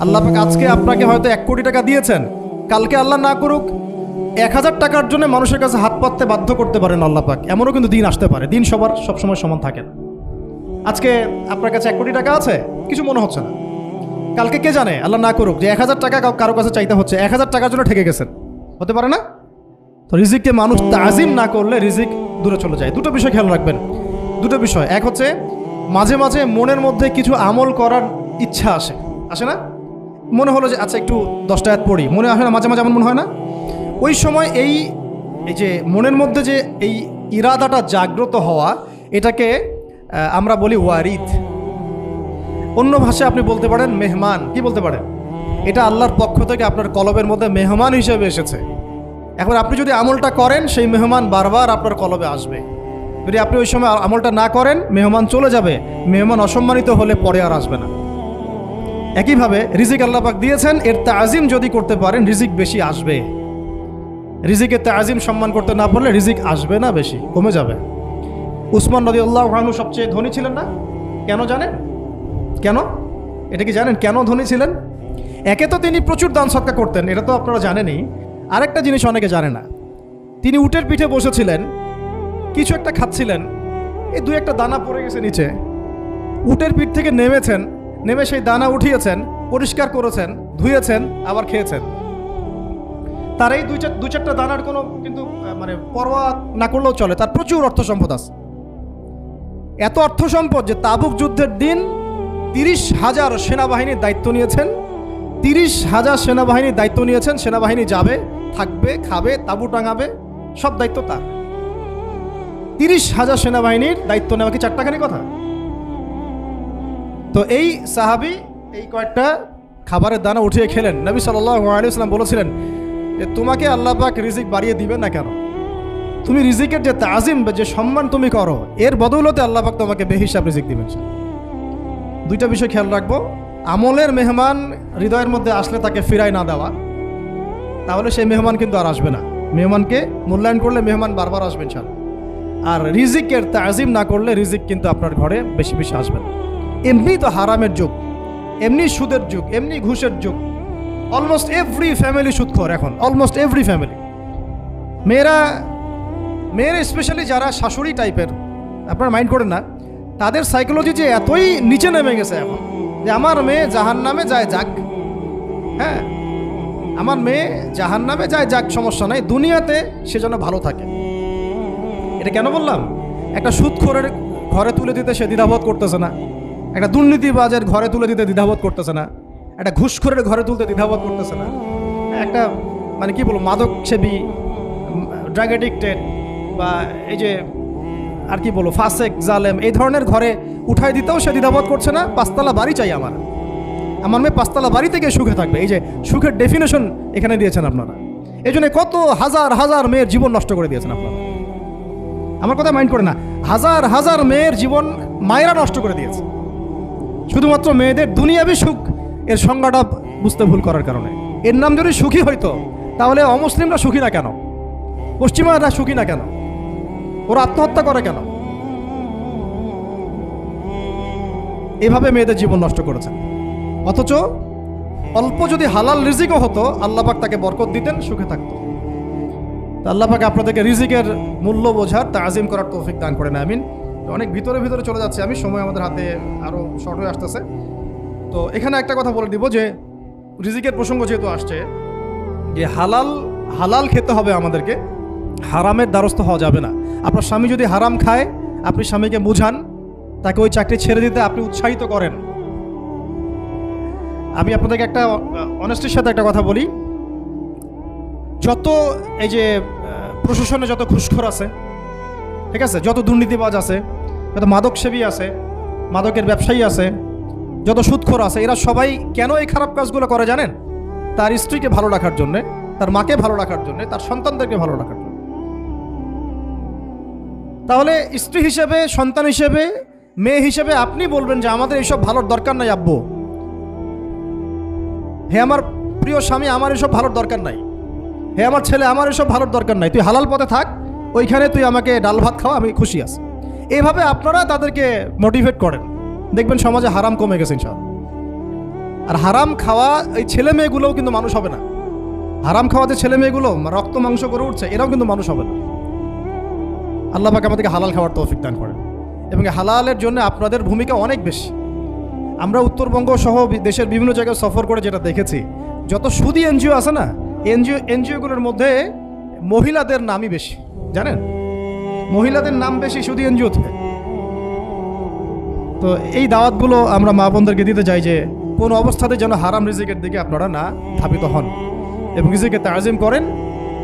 আল্লাহ পাক আজকে আপনাকে হয়তো 1 কোটি টাকা দিয়েছেন, কালকে আল্লাহ না করুক 1000 টাকার জন্য মানুষের কাছে হাত পাততে বাধ্য করতে পারেন আল্লাহ পাক। এমনও কিন্তু দিন আসতে পারে, দিন সবার সবসময় সমান থাকে না। আজকে আপনার কাছে 1 কোটি টাকা আছে, কিছু মনে হচ্ছে না, কালকে কে জানে আল্লাহ না করুক যে 1000 টাকা কারো কাছে চাইতে হচ্ছে, 1000 টাকার জন্য ঠকে গেছেন, হতে পারে না? তো রিজিককে মানুষ তাজিম না করলে রিজিক দূরে চলে যায়। দুটো বিষয় খেয়াল রাখবেন, দুটো বিষয়। এক হচ্ছে মাঝে মাঝে মনের মধ্যে কিছু আমল করার ইচ্ছা আসে না? মনে হলো যে আচ্ছা একটু 10টা আয়াত পড়ি, মনে আসে না মাঝে মাঝে? এমন মনে হয় না? ওই সময় এই যে মনের মধ্যে যে এই ইরাদাটা জাগ্রত হওয়া, এটাকে আমরা বলি ওয়ারিদ। অন্য ভাষায় আপনি বলতে পারেন মেহমান। কি বলতে পারেন? এটা আল্লাহর পক্ষ থেকে আপনার কলবের মধ্যে মেহমান হিসেবে এসেছে। এখন আপনি যদি আমলটা করেন, সেই মেহমান বারবার আপনার কলবে আসবে। যদি আপনি ওই সময় আমলটা না করেন, মেহমান চলে যাবে, মেহমান অসম্মানিত হলে পরে আর আসবে না। একইভাবে রিজিক আল্লাহ পাক দিয়েছেন, এর তাজিম যদি করতে পারেন রিজিক বেশি আসবে। রিজিকের তাজিম সম্মান করতে না পারলে রিজিক আসবে না, বেশি কমে যাবে। উসমান রাদিয়াল্লাহু আনহু সবচেয়ে ধনী ছিলেন না? কেন জানেন? কেন? এটা কি জানেন কেন ধনী ছিলেন? একে তো তিনি প্রচুর দান সদকা করতেন, এটা তো আপনারা জানেনই। আরেকটা জিনিস অনেকে জানে না, তিনি উটের পিঠে বসেছিলেন, কিছু একটা খাচ্ছিলেন, এই 2-1টা দানা পড়ে গেছে নিচে। উটের পিঠ থেকে নেমেছেন, নেমে সেই দানা উঠিয়েছেন, পরিষ্কার করেছেন, ধুয়েছেন, আবার খেয়েছেন। তার এই 2-4টা দানার কোনো কিন্তু মানে পরোয়া না করলেও চলে, তার প্রচুর অর্থ সম্পদ আছে। এত অর্থ সম্পদ যে তাবুক যুদ্ধের দিন 30,000 সেনাবাহিনীর দায়িত্ব নিয়েছেন। 30,000 সেনাবাহিনীর দায়িত্ব নিয়েছেন। সেনাবাহিনী যাবে, থাকবে, খাবে, তাঁবু টাঙাবে, সব দায়িত্ব তার। 30,000 সেনাবাহিনীর দায়িত্ব নেওয়া কি চারটাখানি কথা? তো এই সাহাবী এই কয়েকটা খাবারের দানা উঠিয়ে খেলেন। নবী সাল্লাল্লাহু আলাইহি ওয়াসাল্লাম বলেছিলেন যে তোমাকে আল্লাহ পাক রিজিক বাড়িয়ে দিবেন না কেন? তুমি রিজিকের যে তাজিম, যে সম্মান তুমি করো, এর বদৌলতে আল্লাহ পাক তোমাকে বেহিসাব রিজিক দিবেন। দুইটা বিষয় খেয়াল রাখবো। আমলের মেহমান হৃদয়ের মধ্যে আসলে তাকে ফিরায় না দেওয়া, তাহলে সেই মেহমান কিন্তু আর আসবে না। মেহমানকে মূল্যায়ন করলে মেহমান বারবার আসবেন ইনশাআল্লাহ। আর রিজিকের তাজিম না করলে রিজিক কিন্তু আপনার ঘরে বেশি বেশি আসবে না। এমনি তো হারামের যুগ, এমনি সুদের যুগ, এমনি ঘুষের যুগ। অলমোস্ট এভরি ফ্যামিলি সুদখোর এখন, অলমোস্ট এভরি ফ্যামিলি। মেয়েরা স্পেশালি যারা শাশুড়ি টাইপের, আপনারা মাইন্ড করেন না, তাদের সাইকোলজি যে এতই নিচে নেমে গেছে এখন যে আমার মেয়ে জাহান্নামে যায় যাক, হ্যাঁ আমার মেয়ে জাহান্নামে যায় যাক, সমস্যা নাই, দুনিয়াতে সে যেন ভালো থাকে। এটা কেন বললাম? একটা সুদখোরের ঘরে তুলে দিতে সে দ্বিধাবোধ করতেছে না, একটা দুর্নীতিবাজের ঘরে তুলে দিতে দ্বিধাবোধ করতেছে না, একটা ঘুষখোরের ঘরে তুলতে দ্বিধাবোধ করতেছে না, একটা মানে কি বলবো মাদকসেবী, ড্রাগ এডিক্টেড বা এই যে আর কি বলবো ফাসেক জালেম, এই ধরনের ঘরে উঠাই দিতেও সে দ্বিধাবোধ করছে না। 5তলা বাড়ি চাই আমার মেয়ে 5তলা বাড়ি থেকে সুখে থাকবে। এই যে সুখের ডেফিনেশন এখানে দিয়েছেন আপনারা। এই জন্য কত হাজার হাজার মেয়ের জীবন নষ্ট করে দিয়েছেন আপনারা। আমার কথা মাইন্ড করে না, হাজার হাজার মেয়ের জীবন মায়েরা নষ্ট করে দিয়েছে শুধুমাত্র মেয়েদের দুনিয়াবি সুখ এর সংজ্ঞাটা বুঝতে ভুল করার কারণে। এর নাম যদি সুখী হইতো তাহলে অমুসলিমরা সুখী না কেন? পশ্চিমারা সুখী না কেন? ওরা আত্মহত্যা করে কেন? এভাবে মেয়েদের জীবন নষ্ট করেছেন। অথচ অল্প যদি হালাল রিজিকও হতো, আল্লাহ পাক তাকে বরকত দিতেন, সুখে থাকতো। তা আল্লাহ পাক আপনাদেরকে রিজিকের মূল্য বোঝার, তাজিম করার তৌফিক দান করেন, আমিন। অনেক ভিতরে চলে যাচ্ছে আমি, সময় আমাদের হাতে আরও শর্ট হয়ে আসতেছে। তো এখানে একটা কথা বলে দিব যে রিজিকের প্রসঙ্গ যেহেতু আসছে, যে হালাল খেতে হবে আমাদেরকে, হারামের দ্বারস্থ হওয়া যাবে না। আপনার স্বামী যদি হারাম খায়, আপনি স্বামীকে বুঝান, তাকে ওই চাকরি ছেড়ে দিতে আপনি উৎসাহিত করেন। আমি আপনাদেরকে একটা অনেস্টির সাথে একটা কথা বলি, যত এই যে প্রশাসনে যত ঘুষখোর আছে, ঠিক আছে, যত দুর্নীতিবাজ আছে, যত মাদকসেবী আছে, মাদকের ব্যবসায়ী আছে, যত সুদখোর আছে, এরা সবাই কেন এই খারাপ কাজগুলো করে জানেন? তার স্ত্রীকে ভালো রাখার জন্যে, তার মাকে ভালো রাখার জন্যে, তার সন্তানদেরকে ভালো রাখার জন্য। তাহলে স্ত্রী হিসেবে, সন্তান হিসেবে, মেয়ে হিসেবে আপনি বলবেন যে আমাদের এইসব ভালোর দরকার নাই আব্বু, হে আমার প্রিয় স্বামী, আমার এসব ভালোর দরকার নাই, হে আমার ছেলে, আমার এসব ভালোর দরকার নাই, তুই হালাল পথে থাক, ওইখানে তুই আমাকে ডাল ভাত খাওয়া, আমি খুশি আছি। এইভাবে আপনারা তাদেরকে মোটিভেট করেন, দেখবেন সমাজে হারাম কমে গেছে ইনশাআল্লাহ। আর হারাম খাওয়া এই ছেলে মেয়েগুলোও কিন্তু মানুষ হবে না। হারাম খাওয়া যে ছেলে মেয়েগুলো রক্ত মাংস করে উঠছে, এরাও কিন্তু মানুষ হবে না। আল্লাহ পাক আমাদেরকে হালাল খাওয়ার তৌফিক দান করেন, এবং হালালের জন্য আপনাদের ভূমিকা অনেক বেশি। আমরা উত্তরবঙ্গ সহ দেশের বিভিন্ন জায়গায় সফর করে যেটা দেখেছি, যত সুদী এনজিও আছে না, এনজিওগুলোর মধ্যে মহিলাদের নামই বেশি, জানেন? মহিলাদের নাম বেশি সুদী এনজিওতে। তো এই দাওয়াতগুলো আমরা মা বোনদেরকে দিতে চাই যে কোনো অবস্থাতে যেন হারাম রিজিকের দিকে আপনারা না ধাবিত হন, এবং রিজিকে তাজিম করেন,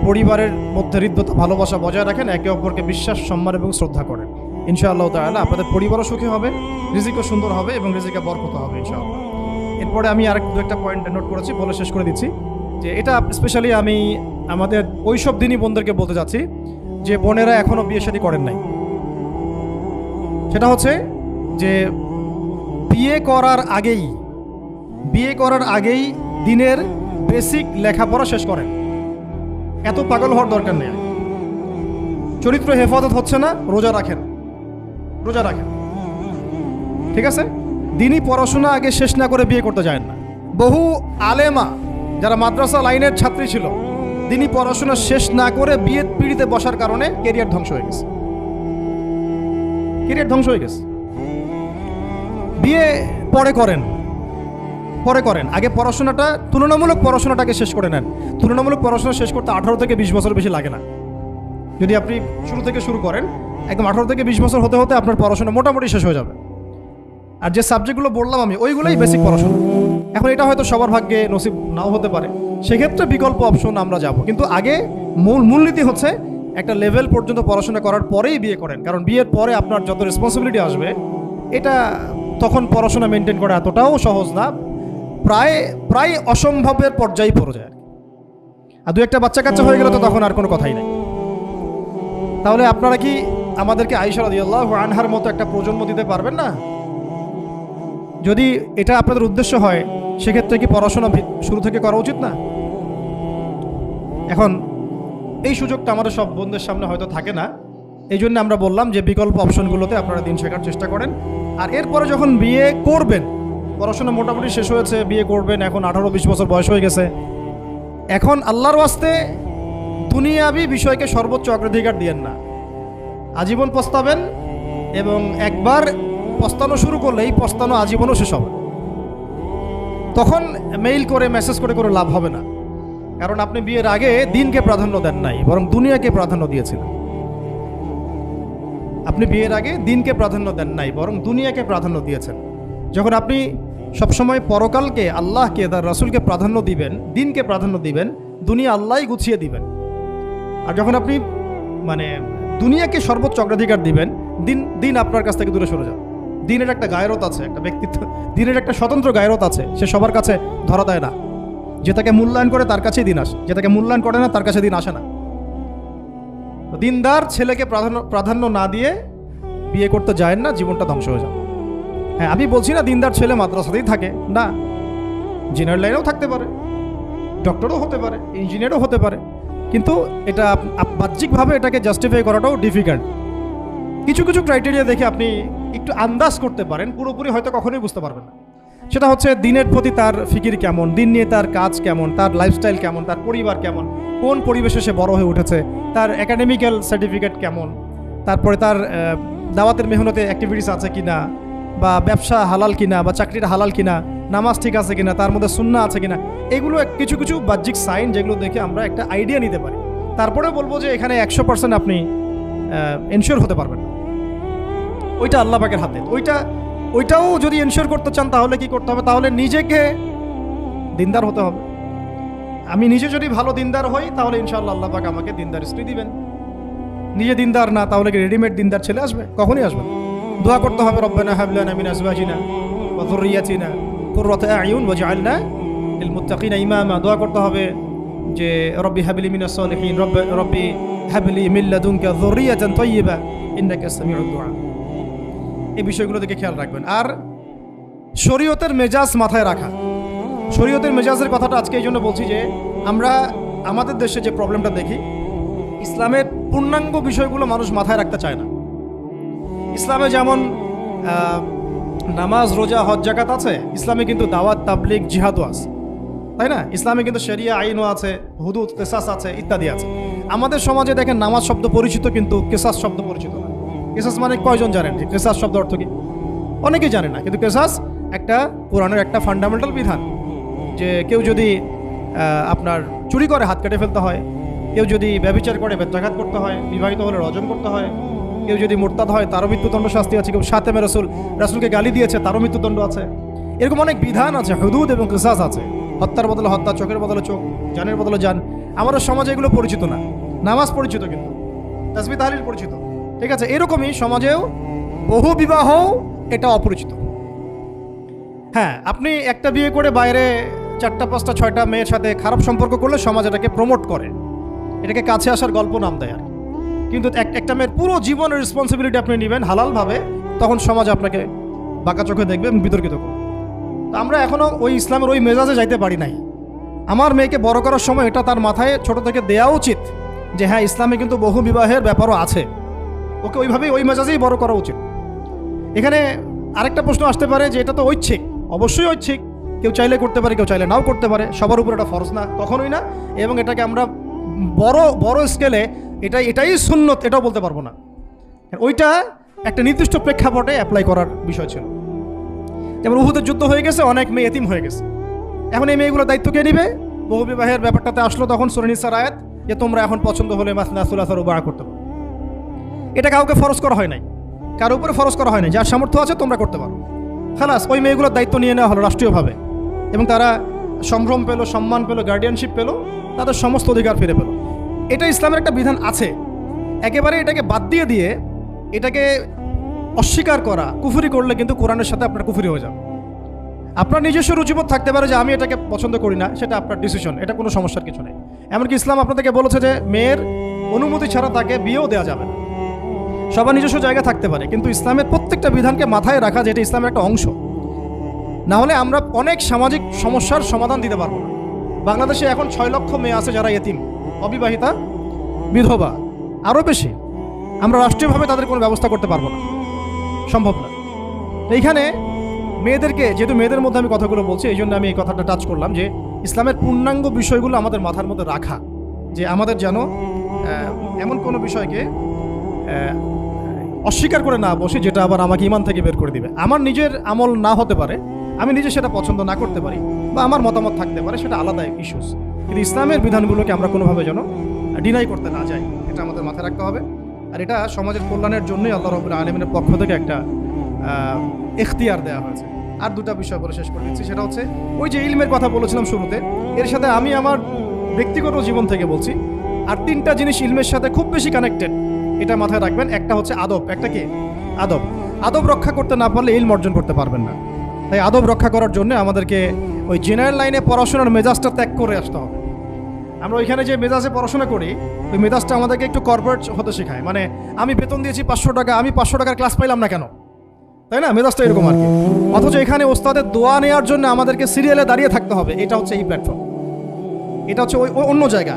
পরিবারের মধ্যে হৃদ্যতা ভালোবাসা বজায় রাখেন, একে অপরকে বিশ্বাস, সম্মান এবং শ্রদ্ধা করেন। ইনশাআল্লাহ তাআলা আপনাদের পরিবারও সুখী হবে, রিজিকও সুন্দর হবে এবং রিজিকে বরকত হবে ইনশাআল্লাহ। এরপরে আমি আরেক দু একটা পয়েন্ট নোট করেছি, বলে শেষ করে দিচ্ছি যে এটা স্পেশালি আমি আমাদের ওইসব দিনই বোনদেরকে বলতে যাচ্ছি যে বোনেরা এখনও বিয়ে শাদী করেন নাই। সেটা হচ্ছে যে বিয়ে করার আগেই দিনের বেসিক লেখাপড়া শেষ করেন। এত পাগল হওয়ার দরকার নেই। চরিত্র হেফাজত হচ্ছে না, রোজা রাখেন, ঠিক আছে? দিনই পড়াশোনা আগে শেষ না করে বিয়ে করতে যায় না। বহু আলেমা যারা মাদ্রাসা লাইনের ছাত্রী ছিল, দিনই পড়াশোনা শেষ না করে বিয়ের পিড়িতে বসার কারণে কেরিয়ার ধ্বংস হয়ে গেছে। বিয়ে পরে করেন, আগে তুলনামূলক পড়াশোনাটাকে শেষ করে নেন। তুলনামূলক পড়াশোনা শেষ করতে 18 থেকে 20 বছর বেশি লাগে না। যদি আপনি শুরু করেন, একদম 18 থেকে 20 বছর হতে হতে আপনার পড়াশোনা মোটামুটি শেষ হয়ে যাবে। আর যে সাবজেক্টগুলো বললাম আমি, ওইগুলোই বেসিক পড়াশোনা। এখন এটা হয়তো সবার ভাগ্যে নসিব নাও হতে পারে, সেক্ষেত্রে বিকল্প অপশন আমরা যাব। কিন্তু আগে মূলনীতি হচ্ছে একটা লেভেল পর্যন্ত পড়াশোনা করার পরেই বিয়ে করেন, কারণ বিয়ের পরে আপনার যত রেসপন্সিবিলিটি আসবে, এটা তখন পড়াশোনা মেনটেন করা এতটাও সহজ না, প্রায় অসম্ভবের পর্যায়ে পড়ে যায়। আর দু একটা বাচ্চা কাচ্চা হয়ে গেলে তো তখন আর কোনো কথাই নেই। তাহলে আপনারা কি আমাদেরকে আয়েশা রাদিয়াল্লাহু আনহার মতো একটা প্রজন্ম দিতে পারবেন না? যদি এটা আপনাদের উদ্দেশ্য হয়, সেক্ষেত্রে কি পড়াশোনা শুরু থেকে করা উচিত না? এখন এই সুযোগটা আমাদের সব বন্ধুদের সামনে হয়তো থাকে না, এই জন্য আমরা বললাম যে বিকল্প অপশনগুলোতে আপনারা দিন শেখার চেষ্টা করেন। আর এরপরে যখন বিয়ে করবেন, পড়াশোনা মোটামুটি শেষ হয়েছে, বিয়ে করবেন, এখন 18-20 বছর বয়স হয়ে গেছে, এখন আল্লাহর ওয়াস্তে দুনিয়াবি বিষয়কে সর্বোচ্চ অগ্রাধিকার দিয়েন না। আজীবন পস্তাবেন, এবং একবার পস্তানো শুরু করলেই পস্তানো আজীবনও শেষ হবে। তখন মেইল করে মেসেজ করে লাভ হবে না, কারণ আপনি বিয়ের আগে দিনকে প্রাধান্য দেন নাই, বরং দুনিয়াকে প্রাধান্য দিয়েছিলেন। আপনি বিয়ের আগে দিনকে প্রাধান্য দেন নাই, বরং দুনিয়াকে প্রাধান্য দিয়েছেন। যখন আপনি সবসময় পরকালকে, আল্লাহকে, তার রাসূলকে প্রাধান্য দিবেন, দিনকে প্রাধান্য দিবেন, দুনিয়া আল্লাহই গুছিয়ে দিবেন। আর যখন আপনি দুনিয়াকে সর্বোচ্চ অগ্রাধিকার দিবেন, দিন আপনার কাছ থেকে দূরে সরে যাবে। দিনের একটা গায়রত আছে, একটা ব্যক্তিত্ব, দিনের একটা স্বতন্ত্র গায়রত আছে, সে সবার কাছে ধরা দেয় না। যে তাকে মূল্যায়ন করে তার কাছেই দিন আসে, যে তাকে মূল্যায়ন করে না তার কাছে দিন আসে না। দিনদার ছেলেকে প্রাধান্য না দিয়ে বিয়ে করতে যায় না, জীবনটা ধ্বংস হয়ে যাবে। হ্যাঁ, আমি বলছি না দিনদার ছেলে মাদ্রাসাতেই থাকে, না, ইঞ্জিনিয়ার লাইনেও থাকতে পারে, ডক্টরও হতে পারে, ইঞ্জিনিয়ারও হতে পারে, কিন্তু এটা বাহ্যিকভাবে এটাকে জাস্টিফাই করাটাও ডিফিকাল্ট। কিছু ক্রাইটেরিয়া দেখে আপনি একটু আন্দাজ করতে পারেন, পুরোপুরি হয়তো কখনোই বুঝতে পারবেন না। সেটা হচ্ছে দিনের প্রতি তার ফিকির কেমন, দিন নিয়ে তার কাজ কেমন, তার লাইফস্টাইল কেমন, তার পরিবার কেমন, কোন পরিবেশে সে বড় হয়ে উঠেছে, তার একাডেমিক্যাল সার্টিফিকেট কেমন, তারপরে তার দাওয়াতের মেহনতে অ্যাক্টিভিটিস আছে কিনা, বা ব্যবসা হালাল কিনা, বা চাকরিটা হালাল কিনা, নামাজ ঠিক আছে কিনা, তার মধ্যে সুন্নাহ আছে কিনা। এগুলো কিছু বাহ্যিক সাইন, যেগুলো দেখে আমরা একটা আইডিয়া নিতে পারি। তারপরে বলবো যে এখানে 100% আপনি এনশিওর হতে পারবেন, ওইটা আল্লাহ পাকের হাতে। ওইটাও যদি এনশিওর করতে চান, তাহলে কি করতে হবে? তাহলে নিজেকে দিনদার হতে হবে। আমি নিজে যদি ভালো দিনদার হই, তাহলে ইনশাআল্লাহ আল্লাহ পাক আমাকে দিনদার স্ত্রী দিবেন। নিজে দিনদার না, তাহলে কি রেডিমেড দিনদার ছেলে আসবে? কখনই আসবে। দোয়া করতে হবে, রব্বানা হাব লানা মিন আজওয়াজিনা ওয়া যুররিয়াতিনা কুররাতা আ'য়ুন ওয়াজআলনা লিল মুত্তাকিনা ইমামা। দোয়া করতে হবে যে রব্বি হাবলি মিনাস সালিহিন, রব্বি হাবলি মিন লাদুনকা যুররিয়াতান তাইয়্যিবা ইন্নাকা সামিউদ দুআ। এই বিষয়গুলো দিকে খেয়াল রাখবেন। আর শরীয়তের মেজাজ মাথায় রাখা। শরীয়তের মেজাজের কথাটা আজকে এই জন্য বলছি যে আমরা আমাদের দেশে যে প্রবলেমটা দেখি, ইসলামের পূর্ণাঙ্গ বিষয়গুলো মানুষ মাথায় রাখতে চায় না। ইসলামে যেমন নামাজ, রোজা, হজ, জাকাত আছে, ইসলামে কিন্তু দাওয়াত, তাবলিগ, জিহাদও আছে, তাই না? ইসলামে কিন্তু শরিয়া আইনও আছে, হুদুদ, কেসাস আছে, ইত্যাদি আছে। আমাদের সমাজে দেখেন নামাজ শব্দ পরিচিত কিন্তু কেসাস শব্দ পরিচিত না। কেসাস মানে কয়জন জানেন যে কেসাস শব্দ অর্থ কি? অনেকেই জানে না, কিন্তু কেসাস একটা কোরআনের একটা ফান্ডামেন্টাল বিধান যে কেউ যদি আপনার চুরি করে হাত কেটে ফেলতে হয়, কেউ যদি ব্যভিচার করে বেত্রাঘাত করতে হয়, বিবাহিত হলে রজম করতে হয়, কেউ যদি মোরতাদ হয় তারও মৃত্যুদণ্ড শাস্তি আছে, কেউ সাতেমে রাসূলকে গালি দিয়েছে তারও মৃত্যুদণ্ড আছে। এরকম অনেক বিধান আছে, হুদুদ এবং কিসাস আছে। হত্যার বদলে হত্যা, চোখের বদলে চোখ, জানের বদলে জান। আমাদের সমাজে এগুলো পরিচিত না। নামাজ পরিচিত কিন্তু, তাসবিহ তাহলিল পরিচিত, ঠিক আছে? এরকমই সমাজেও বহু বিবাহ এটা অপরিচিত। হ্যাঁ, আপনি একটা বিয়ে করে বাইরে 4টা 5টা 6টা মেয়ের সাথে খারাপ সম্পর্ক করলে সমাজ এটাকে প্রমোট করে, এটাকে কাছে আসার গল্প নাম দেয় আর। কিন্তু একটা মেয়ের পুরো জীবনের রেসপন্সিবিলিটি আপনি নেবেন হালালভাবে, তখন সমাজ আপনাকে বাঁকা চোখে দেখবে এবং বিতর্কিত করবে। তো আমরা এখনও ওই ইসলামের ওই মেজাজে যাইতে পারি নাই। আমার মেয়েকে বড় করার সময় এটা তার মাথায় ছোট থেকে দেওয়া উচিত যে হ্যাঁ, ইসলামে কিন্তু বহু বিবাহের ব্যাপারও আছে, ওকে ওইভাবেই ওই মেজাজেই বড় করা উচিত। এখানে আরেকটা প্রশ্ন আসতে পারে যে এটা তো ঐচ্ছিক। অবশ্যই ঐচ্ছিক, কেউ চাইলে করতে পারে, কেউ চাইলে নাও করতে পারে, সবার উপর এটা ফরজ না, কখনোই না। এবং এটাকে আমরা বড় স্কেলে এটাই সুন্নত এটাও বলতে পারবো না। ওইটা একটা নির্দিষ্ট প্রেক্ষাপটে অ্যাপ্লাই করার বিষয় ছিল। যেমন উহুদের যুদ্ধ হয়ে গেছে, অনেক মেয়ে এতিম হয়ে গেছে, এখন এই মেয়েগুলোর দায়িত্ব কে নিবে? বহু বিবাহের ব্যাপারটাতে আসলো তখন সূরা নিসার আয়াত যে তোমরা এখন পছন্দ হলে মাসনা সুলাসা রুবা করতে পারো। এটা কাউকে ফরজ করা হয় নাই, কারোর উপরে ফরজ করা হয় নাই। যার সামর্থ্য আছে তোমরা করতে পারো, খালাস। ওই মেয়েগুলোর দায়িত্ব নিয়ে নেওয়া হলো রাষ্ট্রীয়ভাবে, এবং তারা সম্ভ্রম পেলো, সম্মান পেলো, গার্ডিয়ানশিপ পেলো, তাদের সমস্ত অধিকার ফিরে পেলো। এটা ইসলামের একটা বিধান আছে। একেবারে এটাকে বাদ দিয়ে এটাকে অস্বীকার করা, কুফরি করলে কিন্তু কোরআনের সাথে আপনার কুফরি হয়ে যাবে। আপনার নিজস্ব রুচিবোধ থাকতে পারে যে আমি এটাকে পছন্দ করি না, সেটা আপনার ডিসিশন, এটা কোনো সমস্যার কিছু নেই। এমনকি ইসলাম আপনাদেরকে বলেছে যে মেয়ের অনুমতি ছাড়া তাকে বিয়েও দেওয়া যাবে না। সবার নিজস্ব জায়গা থাকতে পারে, কিন্তু ইসলামের প্রত্যেকটা বিধানকে মাথায় রাখা যেটা ইসলামের একটা অংশ। না হলে আমরা অনেক সামাজিক সমস্যার সমাধান দিতে পারবো না। বাংলাদেশে এখন 6 লক্ষ মেয়ে আছে যারা এতিম, অবিবাহিতা, বিধবা, আরও বেশি। আমরা রাষ্ট্রীয়ভাবে তাদের কোনো ব্যবস্থা করতে পারবো না, সম্ভব না। এইখানে মেয়েদেরকে, যেহেতু মেয়েদের মধ্যে আমি কথাগুলো বলছি, এই জন্য আমি এই কথাটা টাচ করলাম যে ইসলামের পূর্ণাঙ্গ বিষয়গুলো আমাদের মাথার মধ্যে রাখা, যে আমাদের যেন এমন কোনো বিষয়কে অস্বীকার করে না বসে যেটা আবার আমাকে ইমান থেকে বের করে দিবে। আমার নিজের আমল না হতে পারে, আমি নিজে সেটা পছন্দ না করতে পারি, বা আমার মতামত থাকতে পারে, সেটা আলাদা ইস্যুস। কিন্তু ইসলামের বিধানগুলোকে আমরা কোনোভাবে যেন ডিনাই করতে না যাই, এটা আমাদের মাথায় রাখতে হবে। আর এটা সমাজের কল্যাণের জন্যই আল্লাহ রাব্বুল আলামিনের পক্ষ থেকে একটা ইখতিয়ার দেওয়া হয়েছে। আর দুটা বিষয় বলে শেষ করে দিচ্ছি, সেটা হচ্ছে ওই যে ইলমের কথা বলেছিলাম শুরুতে, এর সাথে আমি আমার ব্যক্তিগত জীবন থেকে বলছি আর 3টা জিনিস ইলমের সাথে খুব বেশি কানেক্টেড, এটা মাথায় রাখবেন। একটা হচ্ছে আদব। একটা কি? আদব। আদব রক্ষা করতে না পারলে ইলম অর্জন করতে পারবেন না। তাই আদব রক্ষা করার জন্য আমাদেরকে ওই জেনারেল লাইনে পড়াশোনার মেজাজটা ত্যাগ করে আসতে হবে। আমরা ওইখানে যে মেজাজে পড়াশোনা করি, ওই মেজাজটা আমাদেরকে একটু কর্পোরেট হতে শেখায়। মানে আমি বেতন দিয়েছি 500 টাকা, আমি 500 টাকার ক্লাস পাইলাম না কেন, তাই না? মেজাজটা এরকম আর কি। অথচ এখানে ওস্তাদের দোয়া নেওয়ার জন্য আমাদেরকে সিরিয়ালে দাঁড়িয়ে থাকতে হবে। এটা হচ্ছে এই প্ল্যাটফর্ম, এটা হচ্ছে ওই অন্য জায়গা।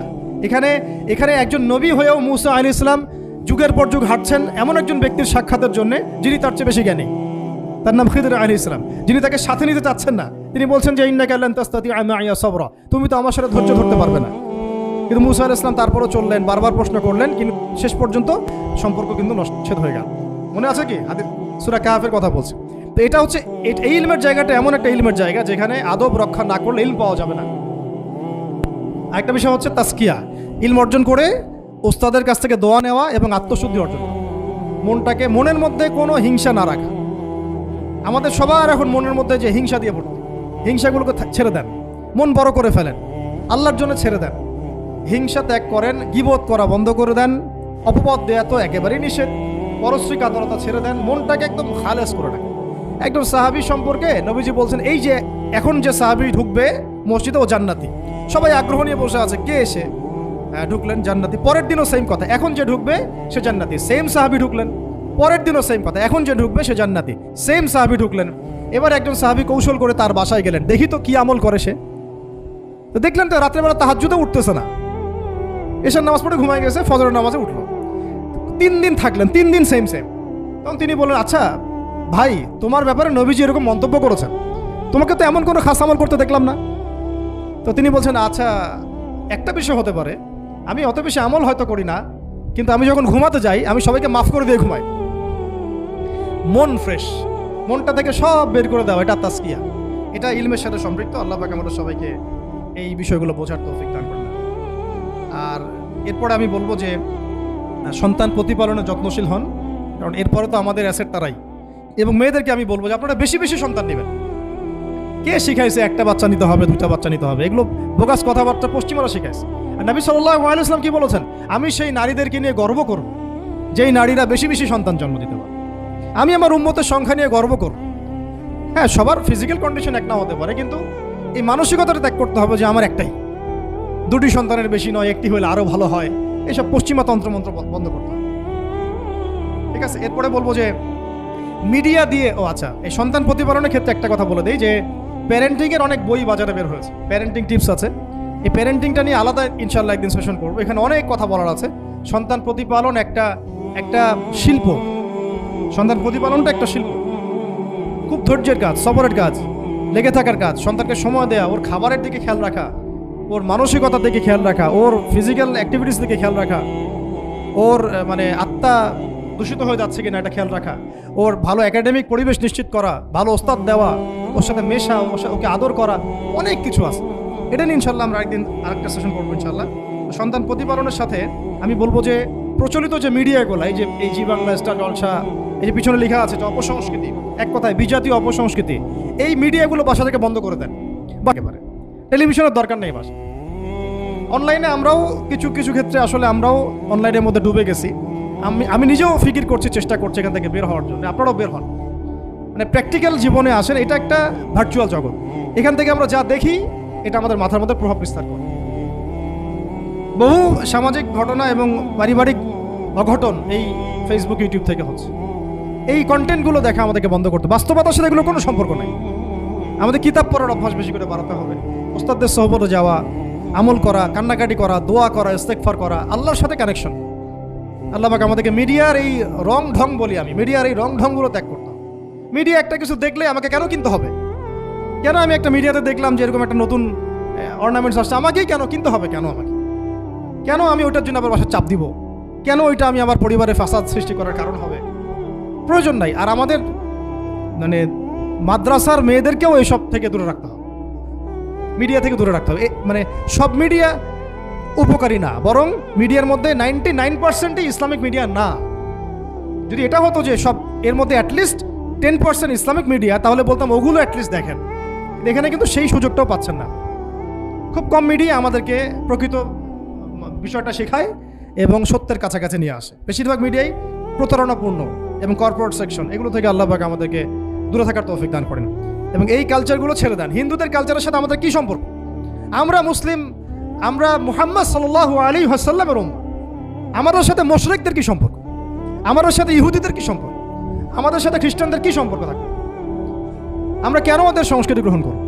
এখানে একজন নবী হয়েও মুসা আলাইহিস সালাম যুগের পর যুগ হাঁটছেন এমন একজন ব্যক্তির সাক্ষাতের জন্য যিনি তার চেয়ে বেশি জ্ঞানী। তার নাম খিদর আলাইহিস সালাম, যিনি তাকে সাথে নিতে চাচ্ছেন না। তিনি বলছেন যে ইন্নাকা লান তাসতাতিআ মাইয়া সাবরা, তুমি তো আমার সাথে ধৈর্য ধরতে পারবে না। কিন্তু মুসা আলাইহিস সালাম তারপরও চললেন, বারবার প্রশ্ন করলেন, কিন্তু শেষ পর্যন্ত সম্পর্ক কিন্তু নষ্ট হয়ে গেল। মনে আছে কি? হাদিস সূরা কাহফের কথা বলছি। তো এটা হচ্ছে এই ইলমের জায়গাটা এমন একটা ইলমের জায়গা যেখানে আদব রক্ষা না করলে ইলম পাওয়া যাবে না। আরেকটা বিষয় হচ্ছে তাসকিয়া, ইলম অর্জন করে ওস্তাদের কাছ থেকে দোয়া নেওয়া এবং আত্মশুদ্ধি অর্জন করা। মনের মধ্যে কোনো হিংসা না রাখা। আমাদের সবার এখন মনের মধ্যে যে হিংসা দিয়ে ভর্তি, হিংসাগুলোকে ছেড়ে দেন, মন বড় করে ফেলেন, আল্লাহর জন্য ছেড়ে দেন, হিংসা ত্যাগ করেন, গীবত করা বন্ধ করে দেন, অপবাদ দেয়া তো একেবারেই নিষেধ, পরশ্রী কাতরতা ছেড়ে দেন, মনটাকে একদম খালেস করে রাখেন। একজন সাহাবী সম্পর্কে নবীজি বলছেন, এই যে এখন যে সাহাবী ঢুকবে মসজিদে ও জান্নাতি। সবাই আগ্রহ নিয়ে বসে আছে, কে এসে ঢুকলেন? জান্নাতি। পরের দিনও সেম কথা, এখন যে ঢুকবে সে জান্নাতি। সেম সাহাবী ঢুকলেন, পরের দিনও সেম কথা, এখন যে ঢুকবে সে জান্নাতি। সেম সাহাবী ঢুকলেন। এবার একজন সাহাবী কৌশল করে তার বাসায় গেলেন, দেখি তো কি আমল করে সে। তো দেখলেন তো রাত্রেবেলা তাহাজ্জুদে উঠতেছে না, এশার নামাজ পড়ে ঘুমায় গেছে, ফজরের নামাজে উঠলো। 3 দিন থাকলেন, 3 দিন সেম। তখন তিনি বললেন, আচ্ছা ভাই তোমার ব্যাপারে নবীজি এরকম মন্তব্য করেছেন, তোমাকে তো এমন কোনো খাস আমল করতে দেখলাম না। তো তিনি বলছেন আচ্ছা একটা বিষয় হতে পারে, আমি অত বেশি আমল হয়তো করি না, কিন্তু আমি যখন ঘুমাতে যাই আমি সবাইকে মাফ করে দিয়ে ঘুমাই। মন ফ্রেশ, মনটা থেকে সব বের করে দেওয়া, এটা তাসকিয়া, এটা ইলমের সাথে সম্পৃক্ত। আল্লাহ পাক আমাদের সবাইকে এই বিষয়গুলো বোঝার তৌফিক দান করেন। আর এরপরে আমি বলবো যে সন্তান প্রতিপালনে যত্নশীল হন, কারণ এরপরে তো আমাদের অ্যাসেট তারাই। এবং মেয়েদেরকে আমি বলবো যে আপনারা বেশি বেশি সন্তান নেবেন। কে শিখাইছে একটা বাচ্চা নিতে হবে, দুটা বাচ্চা নিতে হবে? এগুলো বোগাস কথাবার্তা পশ্চিমারা শিখাইছে। আর নবী সাল্লাল্লাহু আলাইহি ওয়াসাল্লাম কি বলেছেন? আমি সেই নারীদেরকে নিয়ে গর্ব করব যেই নারীরা বেশি বেশি সন্তান জন্ম দিতে পারে। আমি আমার উম্মতের সংখ্যা নিয়ে গর্ব করব। হ্যাঁ, সবার ফিজিক্যাল কন্ডিশন এক না হতে পারে, কিন্তু এই মানসিকতাটা ত্যাগ করতে হবে যে আমার একটাই, দুটি সন্তানের বেশি নয়, একটি হলে আরও ভালো হয়। এইসব পশ্চিমা তন্ত্রমন্ত্র বন্ধ করতে হবে, ঠিক আছে? এরপরে বলবো যে মিডিয়া দিয়ে, আচ্ছা, এই সন্তান প্রতিপালনের ক্ষেত্রে একটা কথা বলে দিই যে প্যারেন্টিংয়ের অনেক বই বাজারে বের হয়েছে, প্যারেন্টিং টিপস আছে। এই প্যারেন্টিংটা নিয়ে আলাদা ইনশাল্লাহ একদিন সেশন করবো, এখানে অনেক কথা বলার আছে। সন্তান প্রতিপালন একটা শিল্প, সন্তান প্রতিপালনটা একটা শিল্প, খুব ধৈর্যের কাজ, সবরের কাজ, লেগে থাকার কাজ। সন্তানকে সময় দেওয়া, ওর খাবারের দিকে খেয়াল রাখা, ওর মানসিকতার দিকে খেয়াল রাখা, ওর ফিজিক্যাল অ্যাক্টিভিটিস দিকে খেয়াল রাখা, ওর মানে আত্মা দূষিত হয়ে যাচ্ছে কিনা এটা খেয়াল রাখা, ওর ভালো একাডেমিক পরিবেশ নিশ্চিত করা, ভালো ওস্তাদ দেওয়া, ওর সাথে মেশা, ওকে আদর করা, অনেক কিছু আছে। এটা নিয়ে ইনশাল্লাহ আমরা একদিন আরেকটা সেশন করবো ইনশাল্লাহ। সন্তান প্রতিপালনের সাথে আমি বলবো যে প্রচলিত যে মিডিয়াগুলো, এই জি বাংলা, স্টার জলসা, এই যে পিছনে লেখা আছে যে অপসংস্কৃতি, এক কথায় বিজাতীয় অপসংস্কৃতি, এই মিডিয়াগুলো বাসা থেকে বন্ধ করে দেন। একেবারে টেলিভিশনের দরকার নেই বাসা। অনলাইনে আমরাও কিছু কিছু ক্ষেত্রে আসলে আমরাও অনলাইনের মধ্যে ডুবে গেছি। আমি নিজেও ফিকির করছি, চেষ্টা করছি এখান থেকে বের হওয়ার জন্য। আপনারাও বের হন, মানে প্র্যাকটিক্যাল জীবনে আসেন। এটা একটা ভার্চুয়াল জগৎ, এখান থেকে আমরা যা দেখি এটা আমাদের মাথার মধ্যে প্রভাব বিস্তার করে। বহু সামাজিক ঘটনা এবং পারিবারিক অঘটন এই ফেসবুক, ইউটিউব থেকে হচ্ছে। এই কন্টেন্টগুলো দেখা আমাদেরকে বন্ধ করতে, বাস্তবতার সাথে এগুলো কোনো সম্পর্ক নেই। আমাদের কিতাব পড়ার অভ্যাস বেশি করে বাড়াতে হবে, ওস্তাদদের সহবতে যাওয়া, আমল করা, কান্নাকাটি করা, দোয়া করা, ইস্তেগফার করা, আল্লাহর সাথে কানেকশন। আল্লাহ পাক আমাদেরকে মিডিয়ার এই রং ঢং বলি আমি, মিডিয়ার এই রং ঢংগুলো ত্যাগ করতে হবে। মিডিয়া একটা কিছু দেখলে আমাকে কেন কিনতে হবে? কেন আমি একটা মিডিয়াতে দেখলাম যে এরকম একটা নতুন অর্নামেন্টস আসছে, আমাকেই কেন কিনতে হবে? কেন আমি ওইটার জন্য আবার বাসায় চাপ দিব? কেন ওইটা আমি আমার পরিবারে ফাসাদ সৃষ্টি করার কারণ হবে? প্রয়োজন নাই। আর আমাদের মানে মাদ্রাসার মেয়েদেরকেও এইসব থেকে দূরে রাখতে হবে, মিডিয়া থেকে দূরে রাখতে হবে। মানে সব মিডিয়া উপকারী না, বরং মিডিয়ার মধ্যে 99%ই ইসলামিক মিডিয়া না। যদি এটা হতো যে সব এর মধ্যে অ্যাটলিস্ট 10% ইসলামিক মিডিয়া, তাহলে বলতাম ওগুলো অ্যাটলিস্ট দেখেন। এখানে কিন্তু সেই সুযোগটাও পাচ্ছেন না। খুব কম মিডিয়া আমাদেরকে প্রকৃত বিষয়টা শেখায় এবং সত্যের কাছাকাছি নিয়ে আসে। বেশিরভাগ মিডিয়াই প্রতারণাপূর্ণ এবং কর্পোরেট সেকশন, এগুলো থেকে আল্লাহ পাক আমাদেরকে দূরে থাকার তৌফিক দান করেন এবং এই কালচারগুলো ছেড়ে দেন। হিন্দুদের কালচারের সাথে আমাদের কী সম্পর্ক? আমরা মুসলিম, আমরা মুহাম্মদ সাল্লাল্লাহু আলাইহি ওয়াসাল্লামের উম্মত। আমাদের সাথে মুশরিকদের কী সম্পর্ক? আমাদের সাথে ইহুদিদের কী সম্পর্ক? আমাদের সাথে খ্রিস্টানদের কী সম্পর্ক থাকবে? আমরা কেন ওদের সংস্কৃতি গ্রহণ করব?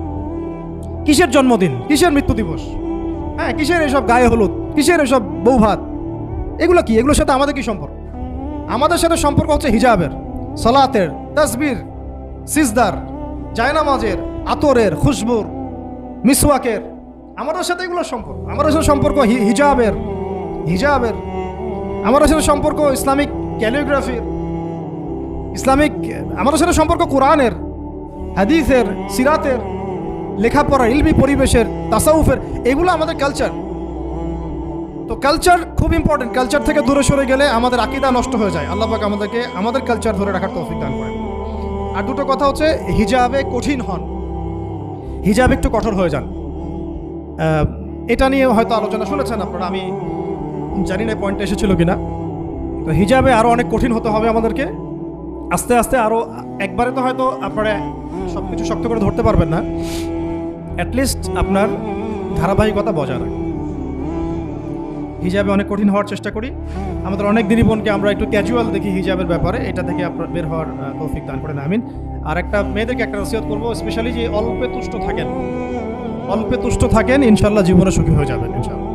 কিসের জন্মদিন, কিসের মৃত্যু দিবস, হ্যাঁ, কিসের এসব গায়ে হলুদ, কিসের এসব বৌভাত, এগুলো কি? এগুলোর সাথে আমাদের কী সম্পর্ক? আমাদের সাথে সম্পর্ক হচ্ছে হিজাবের, সালাতের, তাসবির, সিজদার, জায়নামাজের, আতরের, খুশবুর, মিসওয়াকের। আমাদের সাথে এগুলোর সম্পর্ক। আমাদের সাথে সম্পর্ক হিজাবের। আমাদের সাথে সম্পর্ক ইসলামিক ক্যালিগ্রাফির, ইসলামিক। আমাদের সাথে সম্পর্ক কোরআনের, হাদিসের, সিরাতের, লেখাপড়ার, ইলমি পরিবেশের, তাসাউফের। এগুলো আমাদের কালচার। তো কালচার খুব ইম্পর্টেন্ট। কালচার থেকে দূরে সরে গেলে আমাদের আকীদা নষ্ট হয়ে যায়। আল্লাহ পাক আমাদেরকে আমাদের কালচার ধরে রাখার তৌফিক দান করেন। আর দুটো কথা হচ্ছে, হিজাবে কঠিন হন, হিজাব একটু কঠোর হয়ে যান। এটা নিয়ে হয়তো আলোচনা শুনেছেন আপনারা, আমি জানি না পয়েন্ট এসেছিল কিনা। তো হিজাবে আরও অনেক কঠিন হতে হবে আমাদেরকে, আস্তে আস্তে আরও। একবারে তো হয়তো আপনারা সব কিছু শক্ত করে ধরতে পারবেন না, অ্যাটলিস্ট আপনার ধারাবাহিকতা বজায় রাখুন। হিজাবে অনেক কঠিন হওয়ার চেষ্টা করি। আমাদের অনেক দিনই বোনকে আমরা একটু ক্যাজুয়াল দেখি হিজাবের ব্যাপারে, এটা থেকে আপনার বের হওয়ার তৌফিক দান করেন, আমিন। আর একটা মেয়েদেরকে একটা নসিহত করবো, স্পেশালি যে অল্পে তুষ্ট থাকেন, ইনশাল্লাহ জীবনে সুখী হয়ে যাবেন ইনশাল্লাহ।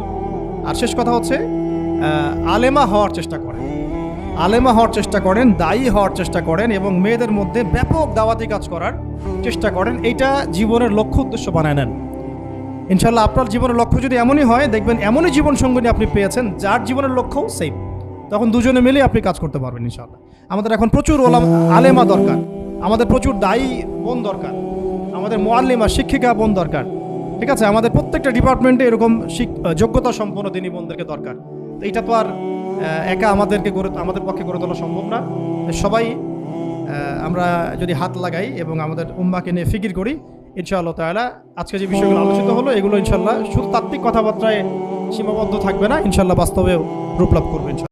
আর শেষ কথা হচ্ছে, আলেমা হওয়ার চেষ্টা করেন। আলেমা হওয়ার চেষ্টা করেন, দায়ী হওয়ার চেষ্টা করেন এবং মেয়েদের মধ্যে ব্যাপক দাওয়াতি কাজ করার চেষ্টা করেন, এইটা জীবনের লক্ষ্য উদ্দেশ্য বানায় নেন। ইনশাল্লাহ আপনার জীবনের লক্ষ্য যদি এমনই হয়, দেখবেন এমনই জীবন সঙ্গিনী আপনি পেয়েছেন যার জীবনের লক্ষ্যও সেম, তখন দুজনে মিলে আপনি কাজ করতে পারবেন ইনশাল্লাহ। আমাদের এখন প্রচুর আলেমা দরকার, আমাদের প্রচুর দায়ী বোন দরকার, আমাদের মুআল্লিমা শিক্ষিকা বোন দরকার, ঠিক আছে? আমাদের প্রত্যেকটা ডিপার্টমেন্টে এরকম যোগ্যতা সম্পন্ন দিনী বোনদেরকে দরকার। তো এইটা তো আর একা আমাদের পক্ষে গড়ে তোলা সম্ভব না। সবাই আমরা যদি হাত লাগাই এবং আমাদের উম্মাকে নিয়ে ফিকির করি, ইনশাআল্লাহ তাআলা আজকে যে বিষয়গুলো আলোচিত হলো এগুলো ইনশাআল্লাহ শুধু তাত্ত্বিক কথাবার্তায় সীমাবদ্ধ থাকবে না, ইনশাআল্লাহ বাস্তবেও রূপ লাভ করবে ইনশাআল্লাহ।